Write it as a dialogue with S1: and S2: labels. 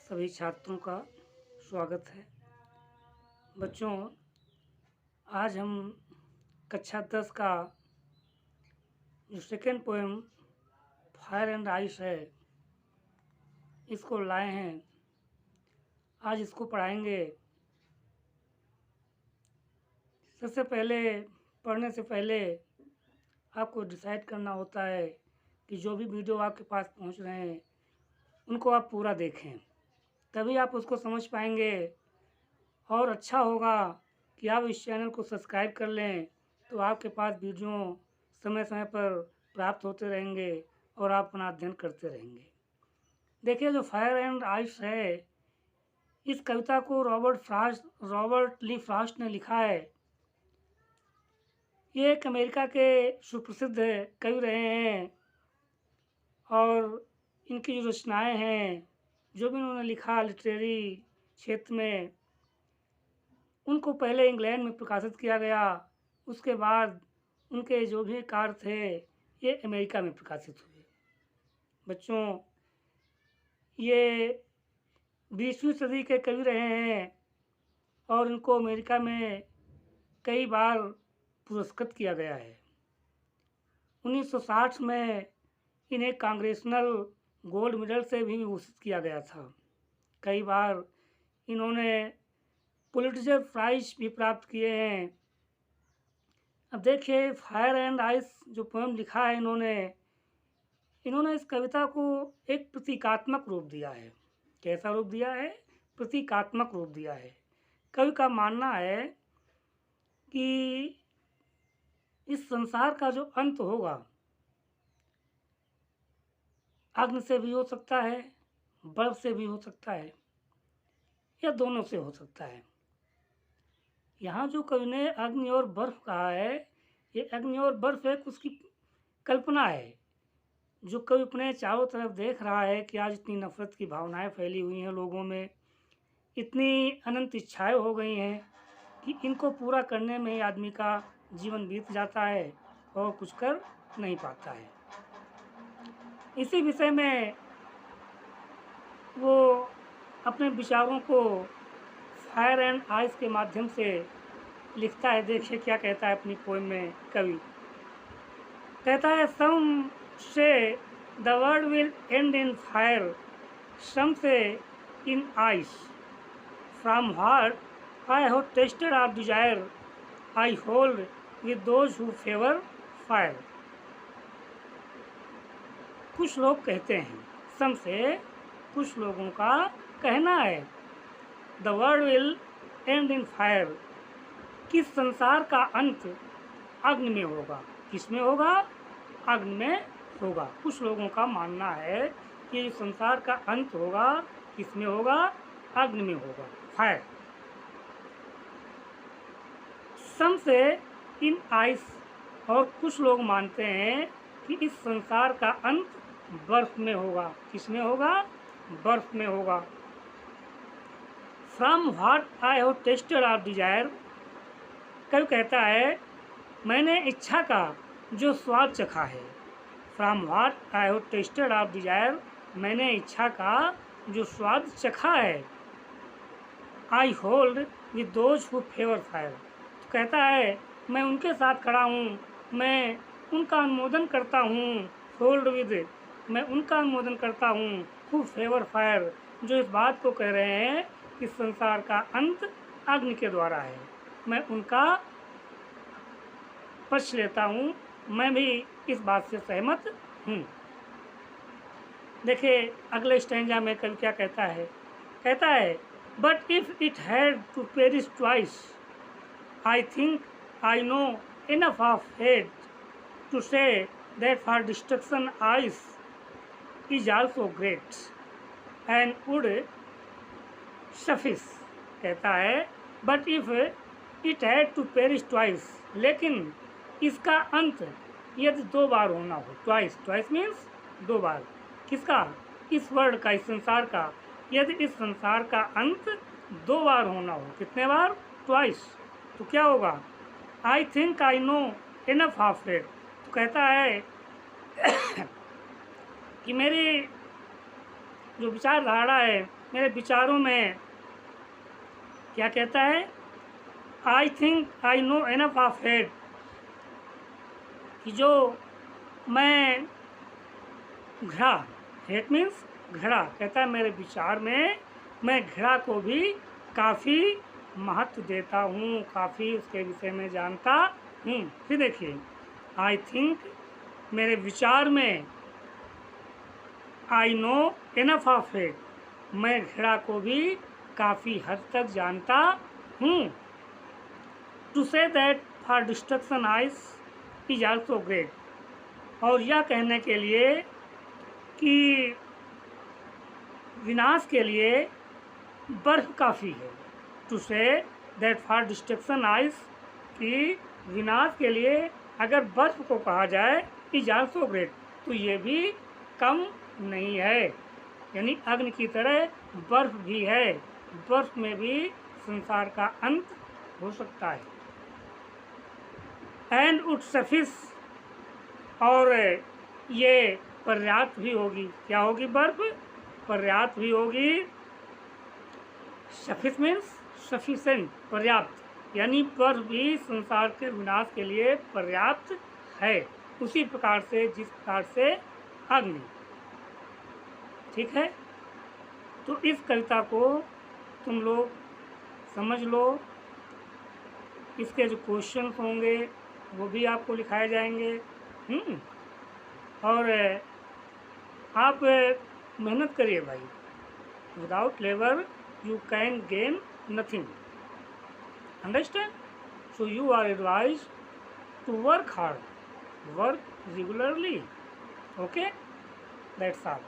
S1: सभी छात्रों का स्वागत है। बच्चों, आज हम कक्षा 10 का जो second poem fire and ice है, इसको लाए हैं। आज इसको पढ़ाएंगे। सबसे पहले पढ़ने से पहले आपको डिसाइड करना होता है कि जो भी वीडियो आपके पास पहुंच रहे हैं उनको आप पूरा देखें, तभी आप उसको समझ पाएंगे। और अच्छा होगा कि आप इस चैनल को सब्सक्राइब कर लें, तो आपके पास वीडियो समय समय पर प्राप्त होते रहेंगे और आप अपना अध्ययन करते रहेंगे। देखिए, जो फायर एंड आइस है, इस कविता को रॉबर्ट ली फ्रॉस्ट ने लिखा है। ये एक अमेरिका के सुप्रसिद्ध कवि रहे हैं और इनकी जो रचनाएँ हैं, जो भी उन्होंने लिखा लिटरेरी क्षेत्र में, उनको पहले इंग्लैंड में प्रकाशित किया गया। उसके बाद उनके जो भी कार्य थे ये अमेरिका में प्रकाशित हुए। बच्चों, ये 20वीं सदी के कवि रहे हैं और इनको अमेरिका में कई बार पुरस्कृत किया गया है। 1960 में इन्हें कांग्रेसनल गोल्ड मेडल से भी विभूषित किया गया था। कई बार इन्होंने पुलिट्जर प्राइज भी प्राप्त किए हैं। अब देखिए, फायर एंड आइस जो पोएम लिखा है इन्होंने इस कविता को एक प्रतीकात्मक रूप दिया है। कैसा रूप दिया है? प्रतीकात्मक रूप दिया है। कवि का मानना है कि इस संसार का जो अंत होगा, अग्नि से भी हो सकता है, बर्फ से भी हो सकता है, या दोनों से हो सकता है। यहाँ जो कवि ने अग्नि और बर्फ कहा है, ये अग्नि और बर्फ एक उसकी कल्पना है। जो कवि अपने चारों तरफ देख रहा है कि आज इतनी नफरत की भावनाएं फैली हुई हैं लोगों में, इतनी अनंत इच्छाएं हो गई हैं कि इनको पूरा करने में ही आदमी का जीवन बीत जाता है और कुछ कर नहीं पाता है। इसी विषय में वो अपने विचारों को फायर एंड आइस के माध्यम से लिखता है। देखिए क्या कहता है अपनी पोएम में कवि। कहता है, some say the world will end in fire, some say in ice, from what I have tasted of desire, I hold with those who favour fire. कुछ लोग कहते हैं, सम से कुछ लोगों का कहना है, the world will end in fire, कि संसार का अंत अग्नि में होगा। किस में होगा? अग्नि में होगा। कुछ लोगों का मानना है कि संसार का अंत होगा, किस में होगा? अग्नि में होगा, fire. Some say in ice, और कुछ लोग मानते हैं कि इस संसार का अंत बर्फ में होगा। किस में होगा? बर्फ में होगा। From what I have tasted of Dzire, कवि कहता है, मैंने इच्छा का जो स्वाद चखा है। From what I have tasted of Dzire, मैंने इच्छा का जो स्वाद चखा है। आई hold with those who favour fire, तो कहता है मैं उनके साथ खड़ा हूँ, मैं उनका अनुमोदन करता हूँ। होल्ड विद, मैं उनका अनुमोदन करता हूँ। हु फेवर फायर, जो इस बात को कह रहे हैं कि संसार का अंत अग्नि के द्वारा है, मैं उनका पक्ष लेता हूँ। मैं भी इस बात से सहमत हूँ। देखिए अगले स्टैंजा में कवि क्या कहता है। कहता है, but if it had to perish twice, I think I know enough of hate to say that for destruction ice is also great and would suffice. कहता है, but if it had to perish twice, लेकिन इसका अंत यदि दो बार होना हो, twice, twice means दो बार, किसका? इस वर्ल्ड का, इस संसार का। यदि इस संसार का अंत दो बार होना हो, कितने बार? ट्वाइस, तो क्या होगा? आई think I know enough of it, तो कहता है कि मेरी जो विचारधारा है, मेरे विचारों में क्या कहता है, आई think I no enough of head, कि जो मैं घृणा, हेट मीन्स घृणा, कहता है मेरे विचार में मैं घृणा को भी काफ़ी महत्व देता हूँ, काफ़ी उसके विषय में जानता हूँ। फिर देखिए, आई थिंक मेरे विचार में, I know enough of it, मैं घृणा को भी काफ़ी हद तक जानता हूँ। To say that for destruction ice is also great, और यह कहने के लिए कि विनाश के लिए बर्फ काफ़ी है। To say that for destruction ice, कि विनाश के लिए अगर बर्फ को कहा जाए इज आल्सो ग्रेट, तो ये भी कम नहीं है। यानी अग्नि की तरह बर्फ भी है, बर्फ में भी संसार का अंत हो सकता है। एंड उड सफिस, और ये पर्याप्त भी होगी। क्या होगी? बर्फ पर्याप्त भी होगी। सफिस मीन्स सफिशेंट, पर्याप्त, यानी बर्फ भी संसार के विनाश के लिए पर्याप्त है, उसी प्रकार से जिस प्रकार से अग्नि। ठीक है, तो इस कविता को तुम लोग समझ लो। इसके जो क्वेश्चन होंगे वो भी आपको लिखाए जाएंगे। और आप मेहनत करिए भाई, without labour you can gain nothing. Understand? So you are advised to work hard, work regularly. Okay? That's all.